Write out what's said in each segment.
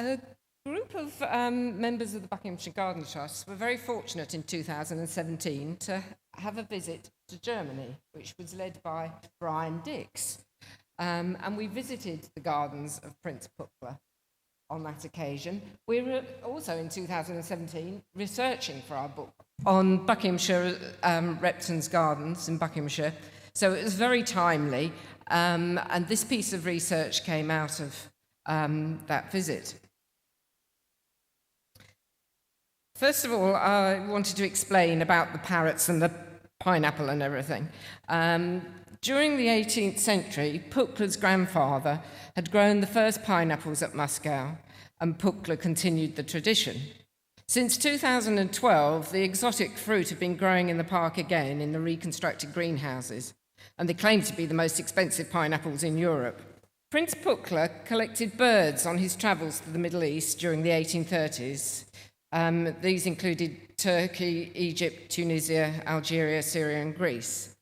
A group of members of the Buckinghamshire Garden Trust were very fortunate in 2017 to have a visit to Germany, which was led by Brian Dix. And we visited the gardens of Prince Puckler on that occasion. We were also in 2017 researching for our book on Buckinghamshire Repton's gardens in Buckinghamshire. So it was very timely, and this piece of research came out of that visit. First of all, I wanted to explain about the parrots and the pineapple and everything. During the 18th century, Pückler's grandfather had grown the first pineapples at Moscow, and Pückler continued the tradition. Since 2012, the exotic fruit had been growing in the park again in the reconstructed greenhouses, and they claim to be the most expensive pineapples in Europe. Prince Puckler collected birds on his travels to the Middle East during the 1830s. These included Turkey, Egypt, Tunisia, Algeria, Syria, and Greece.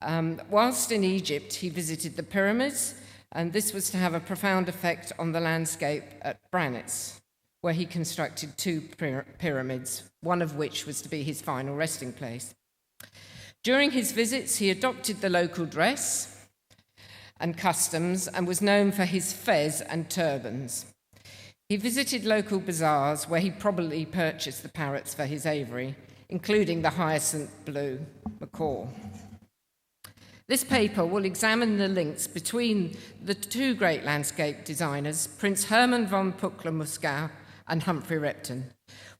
Whilst in Egypt, he visited the pyramids, and this was to have a profound effect on the landscape at Branitz, where he constructed two pyramids, one of which was to be his final resting place. During his visits, he adopted the local dress and customs and was known for his fez and turbans. He visited local bazaars where he probably purchased the parrots for his aviary, including the hyacinth blue macaw. This paper will examine the links between the two great landscape designers, Prince Hermann von Pückler-Muskau and Humphry Repton,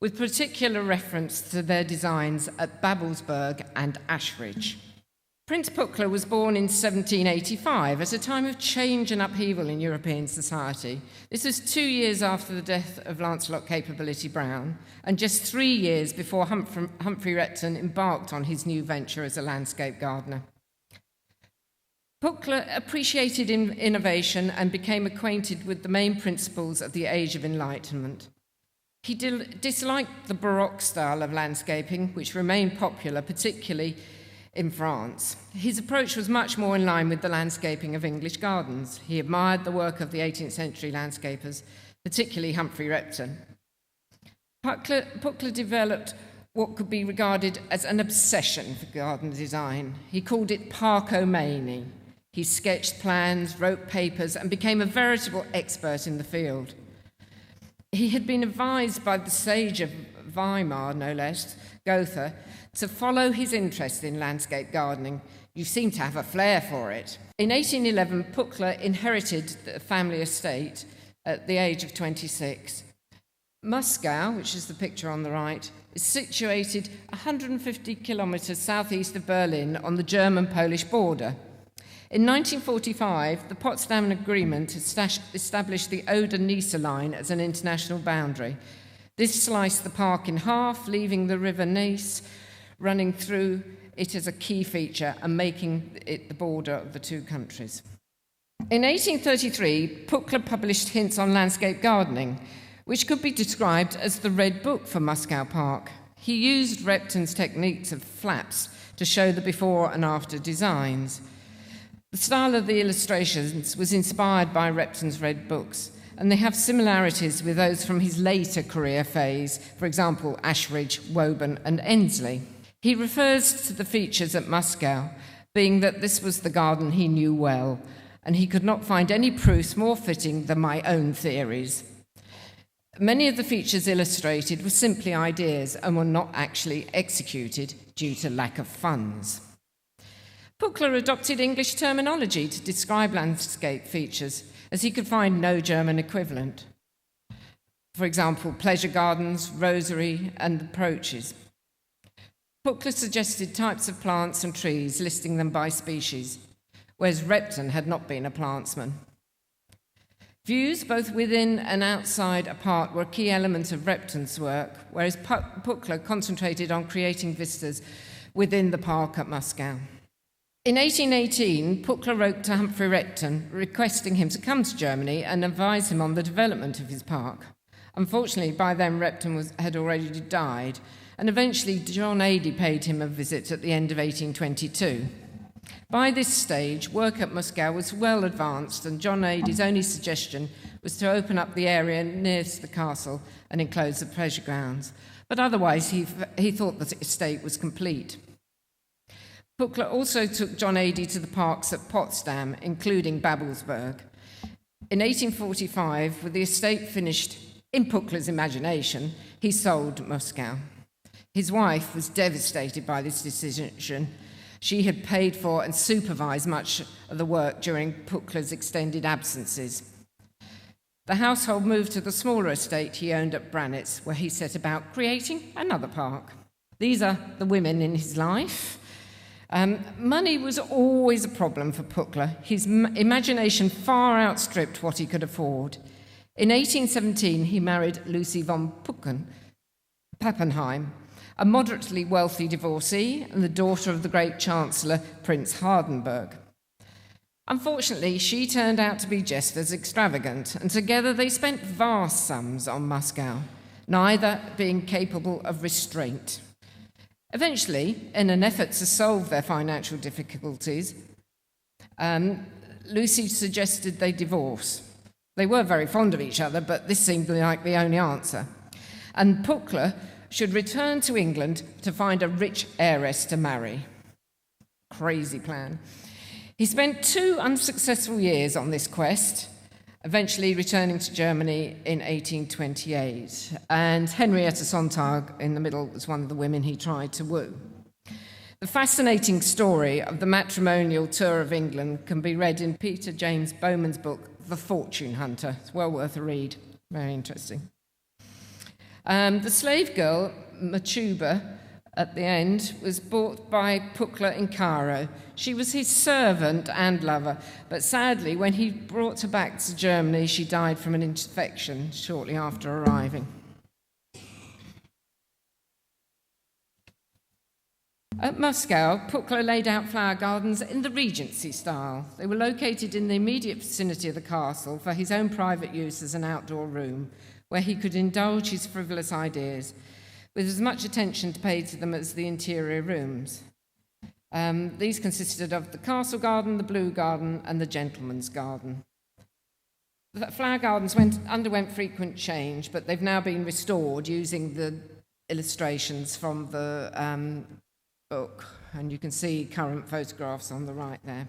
with particular reference to their designs at Babelsberg and Ashridge. Prince Puckler was born in 1785 at a time of change and upheaval in European society. This was 2 years after the death of Lancelot Capability Brown and just 3 years before Humphry Repton embarked on his new venture as a landscape gardener. Pückler appreciated innovation and became acquainted with the main principles of the Age of Enlightenment. He disliked the Baroque style of landscaping, which remained popular, particularly in France. His approach was much more in line with the landscaping of English gardens. He admired the work of the 18th century landscapers, particularly Humphry Repton. Pückler developed what could be regarded as an obsession for garden design. He called it parkomania. He sketched plans, wrote papers, and became a veritable expert in the field. He had been advised by the sage of Weimar, no less, Goethe, to follow his interest in landscape gardening. You seem to have a flair for it. In 1811, Pückler inherited the family estate at the age of 26. Moscow, which is the picture on the right, is situated 150 kilometers southeast of Berlin on the German-Polish border. In 1945, the Potsdam Agreement established the Oder-Neisse line as an international boundary. This sliced the park in half, leaving the River Neisse running through it as a key feature and making it the border of the two countries. In 1833, Pückler published Hints on Landscape Gardening, which could be described as the Red Book for Moscow Park. He used Repton's techniques of flaps to show the before and after designs. The style of the illustrations was inspired by Repton's Red Books, and they have similarities with those from his later career phase, for example, Ashridge, Woburn, and Ensley. He refers to the features at Moscow, being that this was the garden he knew well, and he could not find any proofs more fitting than my own theories. Many of the features illustrated were simply ideas and were not actually executed due to lack of funds. Pückler adopted English terminology to describe landscape features, as he could find no German equivalent. For example, pleasure gardens, rosery, and approaches. Pückler suggested types of plants and trees, listing them by species, whereas Repton had not been a plantsman. Views both within and outside a park were a key element of Repton's work, whereas Pückler concentrated on creating vistas within the park at Moscow. In 1818, Pückler wrote to Humphry Repton requesting him to come to Germany and advise him on the development of his park. Unfortunately, by then Repton had already died, and eventually John Adey paid him a visit at the end of 1822. By this stage, work at Moscow was well advanced, and John Adey's only suggestion was to open up the area nearest the castle and enclose the pleasure grounds, but otherwise he thought that the estate was complete. Pückler also took John Adey to the parks at Potsdam, including Babelsberg. In 1845, with the estate finished in Pückler's imagination, he sold Moscow. His wife was devastated by this decision. She had paid for and supervised much of the work during Pückler's extended absences. The household moved to the smaller estate he owned at Branitz, where he set about creating another park. These are the women in his life. Money was always a problem for Pückler. His imagination far outstripped what he could afford. In 1817, he married Lucy von Pappenheim, a moderately wealthy divorcee and the daughter of the great Chancellor, Prince Hardenberg. Unfortunately, she turned out to be just as extravagant, and together they spent vast sums on Moscow, neither being capable of restraint. Eventually, in an effort to solve their financial difficulties, Lucy suggested they divorce. They were very fond of each other, but this seemed like the only answer. And Pückler should return to England to find a rich heiress to marry. Crazy plan. He spent 2 unsuccessful years on this quest, eventually returning to Germany in 1828. And Henrietta Sontag, in the middle, was one of the women he tried to woo. The fascinating story of the matrimonial tour of England can be read in Peter James Bowman's book, The Fortune Hunter. It's well worth a read. Very interesting. The slave girl, Machuba, at the end, was bought by Pückler in Cairo. She was his servant and lover, but sadly, when he brought her back to Germany, she died from an infection shortly after arriving. At Moscow, Pückler laid out flower gardens in the Regency style. They were located in the immediate vicinity of the castle for his own private use as an outdoor room, where he could indulge his frivolous ideas, with as much attention paid to them as the interior rooms. These consisted of the castle garden, the blue garden, and the gentleman's garden. The flower gardens underwent frequent change, but they've now been restored using the illustrations from the book, and you can see current photographs on the right there.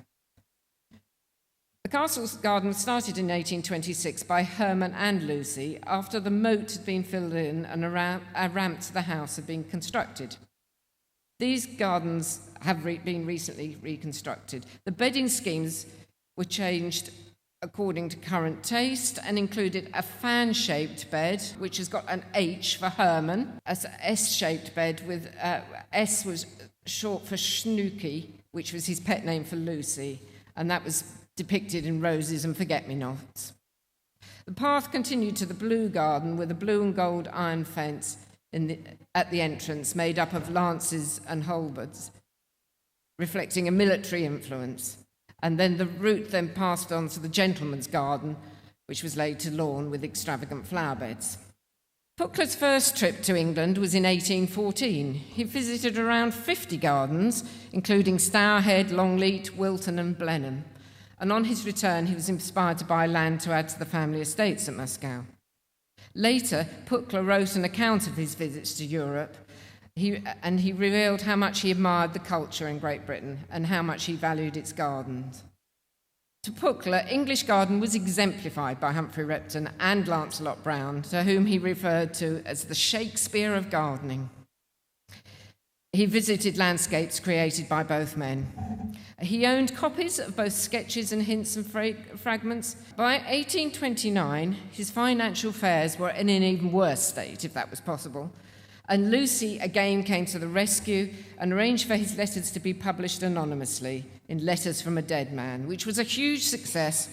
The castle's garden was started in 1826 by Herman and Lucy after the moat had been filled in and a ramp to the house had been constructed. These gardens have been recently reconstructed. The bedding schemes were changed according to current taste and included a fan-shaped bed, which has got an H for Herman, an S-shaped bed with S was short for Snooky, which was his pet name for Lucy, and that was depicted in roses and forget-me-nots. The path continued to the blue garden with a blue and gold iron fence at the entrance made up of lances and halberds, reflecting a military influence. And then the route then passed on to the gentleman's garden, which was laid to lawn with extravagant flower beds. Pückler's first trip to England was in 1814. He visited around 50 gardens, including Stourhead, Longleat, Wilton and Blenheim. And on his return, he was inspired to buy land to add to the family estates at Moscow. Later, Pückler wrote an account of his visits to Europe, and he revealed how much he admired the culture in Great Britain and how much he valued its gardens. To Pückler, English garden was exemplified by Humphry Repton and Lancelot Brown, to whom he referred to as the Shakespeare of gardening. He visited landscapes created by both men. He owned copies of both sketches and hints and fragments. By 1829, his financial affairs were in an even worse state, if that was possible, and Lucy again came to the rescue and arranged for his letters to be published anonymously in Letters from a Dead Man, which was a huge success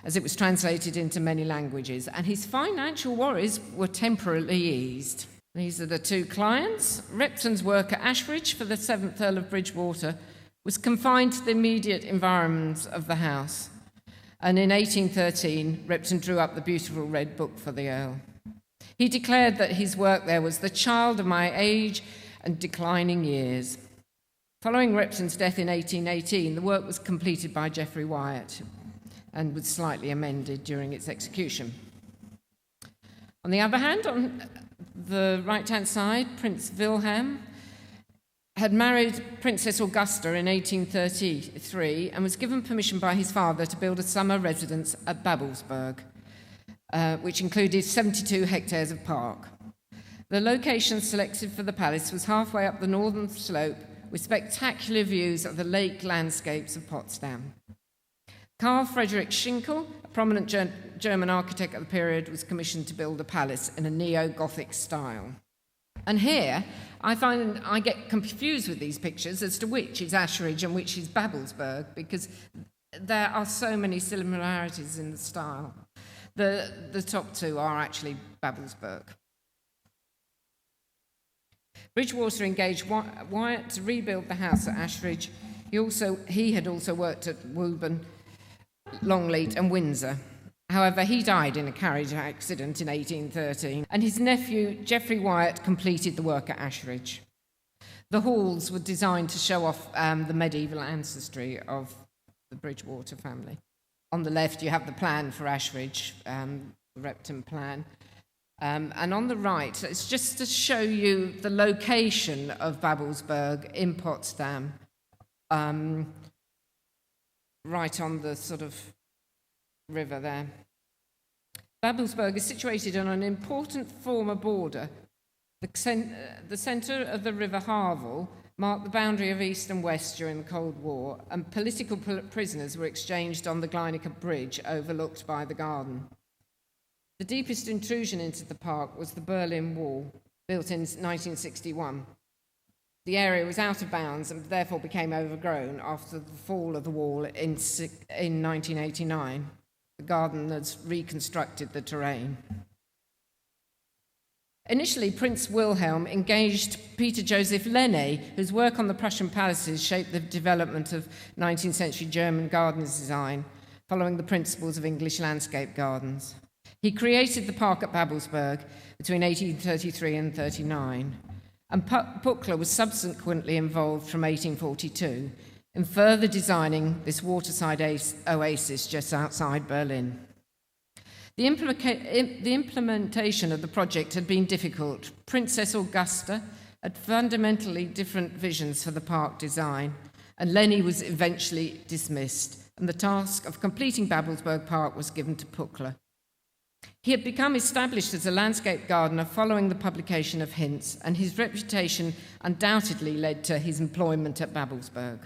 as it was translated into many languages, and his financial worries were temporarily eased. These are the two clients. Repton's work at Ashbridge for the 7th Earl of Bridgewater was confined to the immediate environs of the house, and in 1813, Repton drew up the beautiful red book for the Earl. He declared that his work there was the child of my age and declining years. Following Repton's death in 1818, the work was completed by Geoffrey Wyatt. and was slightly amended during its execution. On the other hand, on the right-hand side, Prince Wilhelm had married Princess Augusta in 1833 and was given permission by his father to build a summer residence at Babelsberg, which included 72 hectares of park. The location selected for the palace was halfway up the northern slope with spectacular views of the lake landscapes of Potsdam. Carl Friedrich Schinkel, a prominent German architect of the period, was commissioned to build a palace in a neo-Gothic style. And here, I get confused with these pictures as to which is Ashridge and which is Babelsberg, because there are so many similarities in the style. The top two are actually Babelsberg. Bridgewater engaged Wyatt to rebuild the house at Ashridge. He had also worked at Woburn, Longleat and Windsor. However, he died in a carriage accident in 1813, and his nephew, Geoffrey Wyatt, completed the work at Ashridge. The halls were designed to show off the medieval ancestry of the Bridgewater family. On the left, you have the plan for Ashridge, the Repton plan. And on the right, it's just to show you the location of Babelsberg in Potsdam, right on the sort of river there. Babelsberg is situated on an important former border. The centre of the River Havel marked the boundary of East and West during the Cold War, and political prisoners were exchanged on the Gleinicker Bridge overlooked by the garden. The deepest intrusion into the park was the Berlin Wall, built in 1961. The area was out of bounds and therefore became overgrown after the fall of the wall in 1989. The gardeners reconstructed the terrain. Initially, Prince Wilhelm engaged Peter Joseph Lenne, whose work on the Prussian palaces shaped the development of 19th century German garden design, following the principles of English landscape gardens. He created the park at Babelsberg between 1833 and 39, and Pückler was subsequently involved from 1842 in further designing this waterside oasis just outside Berlin. The implementation of the project had been difficult. Princess Augusta had fundamentally different visions for the park design, and Lenne was eventually dismissed, and the task of completing Babelsberg Park was given to Pückler. He had become established as a landscape gardener following the publication of Hints, and his reputation undoubtedly led to his employment at Babelsberg.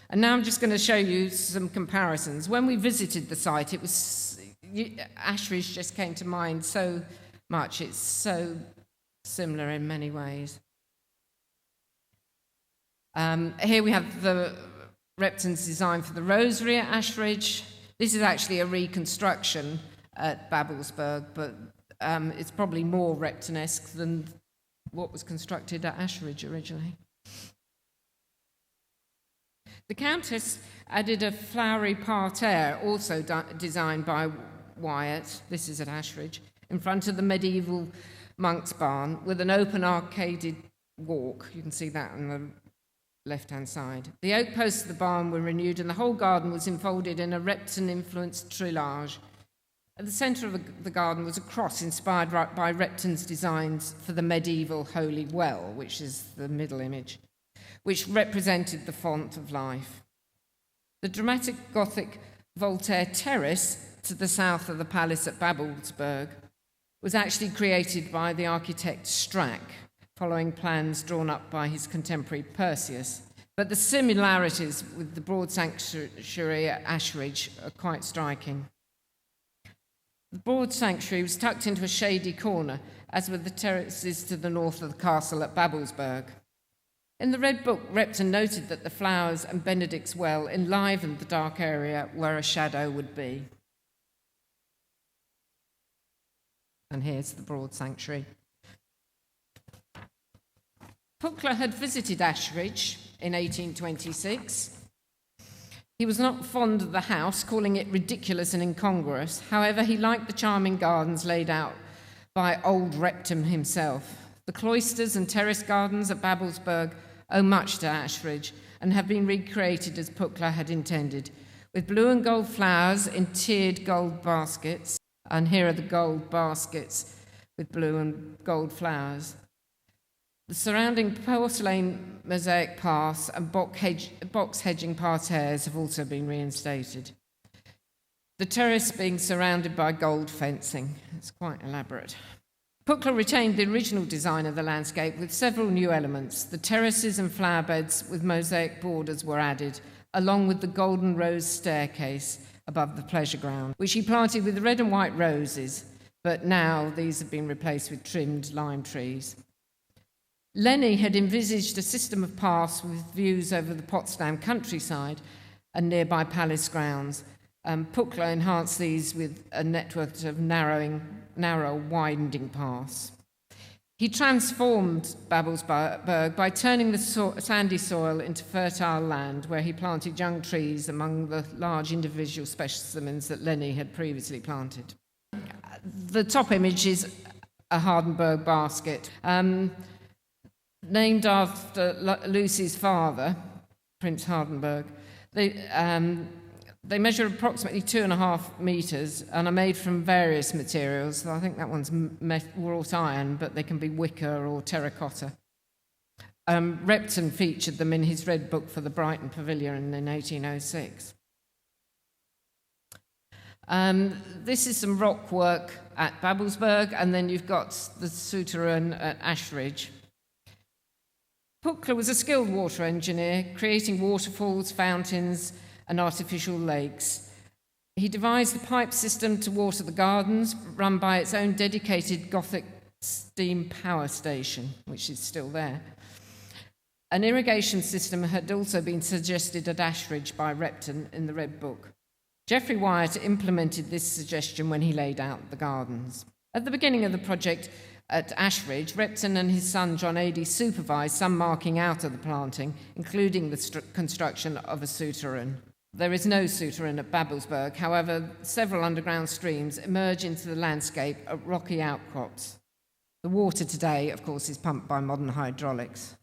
And now I'm just going to show you some comparisons. When we visited the site, Ashridge just came to mind so much. It's so similar in many ways. Here we have the Repton's design for the rosary at Ashridge. This is actually a reconstruction at Babelsberg, but it's probably more Reptonesque than what was constructed at Ashridge originally. The Countess added a flowery parterre, also designed by Wyatt, this is at Ashridge, in front of the medieval monk's barn with an open arcaded walk. You can see that on the left-hand side. The oak posts of the barn were renewed and the whole garden was enfolded in a Repton-influenced treillage. At the centre of the garden was a cross inspired by Repton's designs for the medieval Holy Well, which is the middle image, which represented the font of life. The dramatic Gothic Voltaire Terrace to the south of the palace at Babelsberg was actually created by the architect Strack, following plans drawn up by his contemporary Perseus. But the similarities with the broad sanctuary at Ashridge are quite striking. The broad sanctuary was tucked into a shady corner, as were the terraces to the north of the castle at Babelsberg. In the Red Book, Repton noted that the flowers and Benedict's well enlivened the dark area where a shadow would be. And here's the broad sanctuary. Pückler had visited Ashridge in 1826. He was not fond of the house, calling it ridiculous and incongruous. However, he liked the charming gardens laid out by old Repton himself. The cloisters and terrace gardens at Babelsberg owe much to Ashridge and have been recreated as Pückler had intended, with blue and gold flowers in tiered gold baskets. And here are the gold baskets with blue and gold flowers. The surrounding porcelain mosaic paths and box hedging parterres have also been reinstated. The terrace being surrounded by gold fencing. It's quite elaborate. Pückler retained the original design of the landscape with several new elements. The terraces and flower beds with mosaic borders were added, along with the golden rose staircase above the pleasure ground, which he planted with red and white roses, but now these have been replaced with trimmed lime trees. Lennie had envisaged a system of paths with views over the Potsdam countryside and nearby palace grounds. Pückler enhanced these with a network of narrow, winding paths. He transformed Babelsberg by turning the sandy soil into fertile land, where he planted young trees among the large individual specimens that Lennie had previously planted. The top image is a Hardenberg basket. Named after Lucy's father, Prince Hardenberg. They measure approximately 2.5 metres and are made from various materials. So I think that one's wrought iron, but they can be wicker or terracotta. Repton featured them in his Red Book for the Brighton Pavilion in 1806. This is some rock work at Babelsberg, and then you've got the Souterrain at Ashridge. Pückler was a skilled water engineer, creating waterfalls, fountains, and artificial lakes. He devised the pipe system to water the gardens, run by its own dedicated Gothic steam power station, which is still there. An irrigation system had also been suggested at Ashridge by Repton in the Red Book. Geoffrey Wyatt implemented this suggestion when he laid out the gardens. At the beginning of the project at Ashridge, Repton and his son John Adey supervised some marking out of the planting, including the construction of a souterrain. There is no souterrain at Babelsberg. However, several underground streams emerge into the landscape at rocky outcrops. The water today, of course, is pumped by modern hydraulics.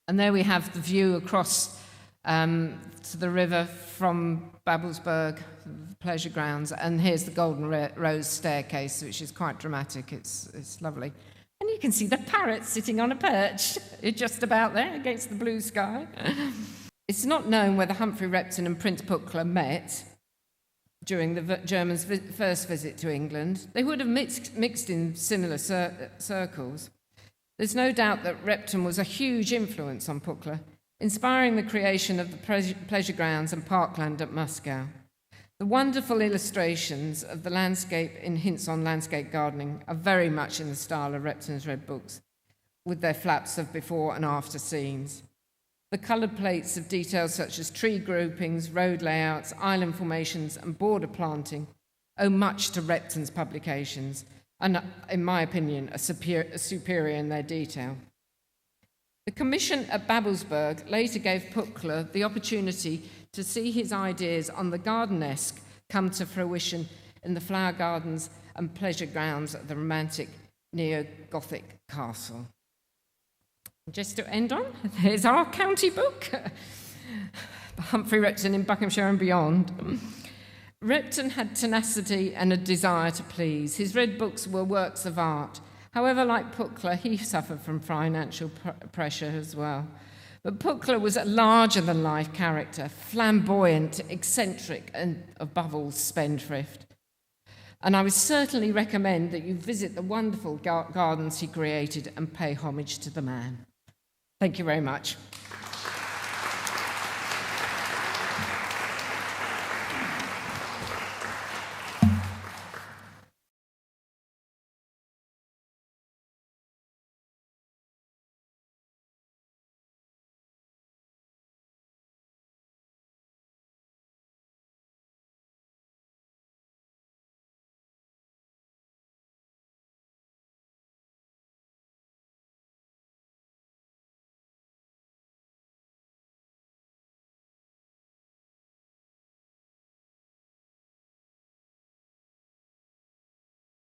And there we have the view across to the river from Babelsberg, the pleasure grounds, and here's the Golden Rose staircase, which is quite dramatic. It's lovely. And you can see the parrots sitting on a perch. It's just about there against the blue sky. It's not known whether Humphry Repton and Prince Puckler met during the Germans' first visit to England. They would have mixed in similar circles. There's no doubt that Repton was a huge influence on Puckler, inspiring the creation of the pleasure grounds and parkland at Moscow. The wonderful illustrations of the landscape in Hints on Landscape Gardening are very much in the style of Repton's Red Books, with their flaps of before and after scenes. The coloured plates of details such as tree groupings, road layouts, island formations, and border planting owe much to Repton's publications, and, in my opinion, are superior in their detail. The commission at Babelsberg later gave Pückler the opportunity to see his ideas on the gardenesque come to fruition in the flower gardens and pleasure grounds of the romantic neo-Gothic castle. Just to end on, here's our county book, Humphry Repton in Buckinghamshire and beyond. Repton had tenacity and a desire to please. His Red Books were works of art. However, like Pückler, he suffered from financial pressure as well. But Pückler was a larger-than-life character, flamboyant, eccentric, and above all, spendthrift. And I would certainly recommend that you visit the wonderful gardens he created and pay homage to the man. Thank you very much.